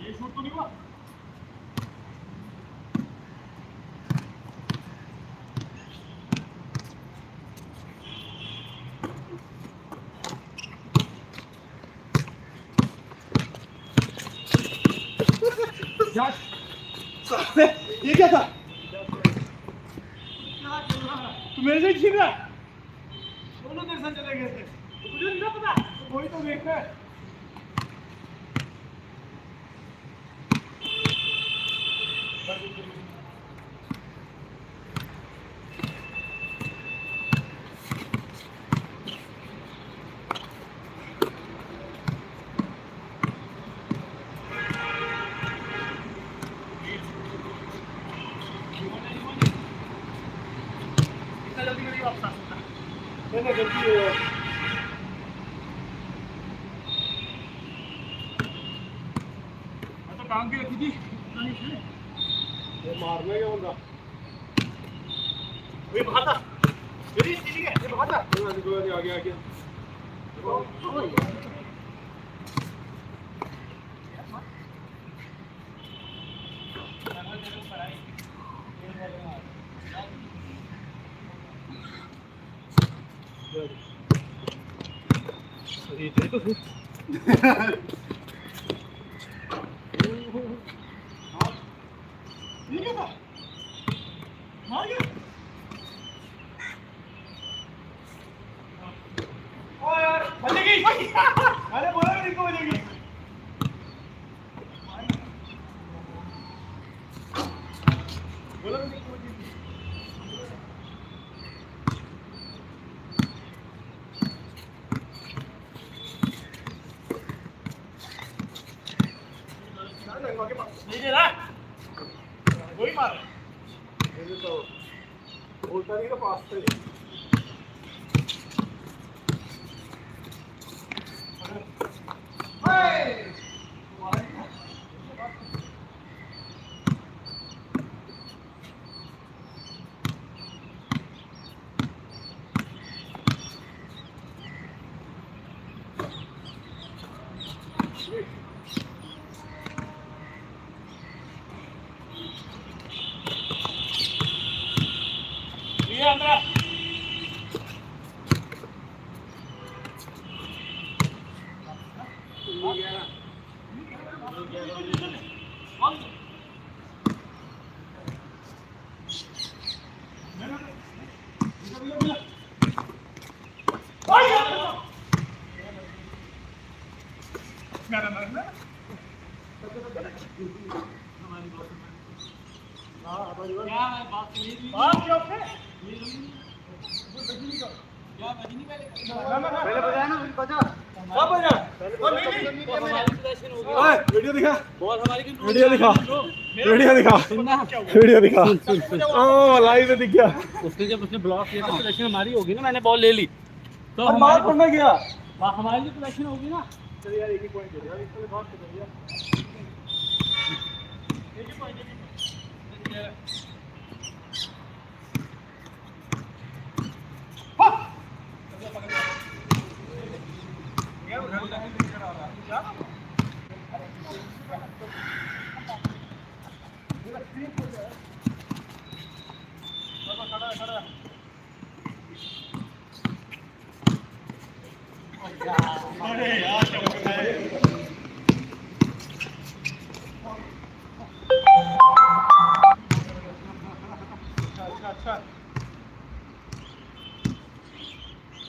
ये शूट तो नहीं हुआ। ये क्या था? तू मेरे से छीन रहा? दोनों तेरे साथ चले गए थे। मुझे नहीं पता। वही तो देख रहा है। जल्दी मेरी वापस आ सकता नहीं गलती है मैं तो टांग के रखी थी ये मारने क्या बंदा ये बाहर था ये ठीक है ये बाहर था आ गया आ गया ये तो ये क्या था मार गया ओ यार बचेगी अरे बोला नहीं को बचेगी बोला नहीं को बचेगी नीचे ना वही मार ये तो बोलता नहीं तो पास से ये अंदर पहले बजाया ना बजा सब बजा वीडियो दिखा बॉल हमारी वीडियो दिखा वीडियो दिखा वीडियो दिखा ओ लाइव में दिख गया उसने जब उसने ब्लॉक किया तो पोजीशन हमारी होगी ना मैंने बॉल ले ली तो हमारी कौन में गया हमारी जो पोजीशन होगी ना चल यार एक ही पॉइंट दे यार इसको बहुत कर दिया एक ही पॉइंट दे Yeah.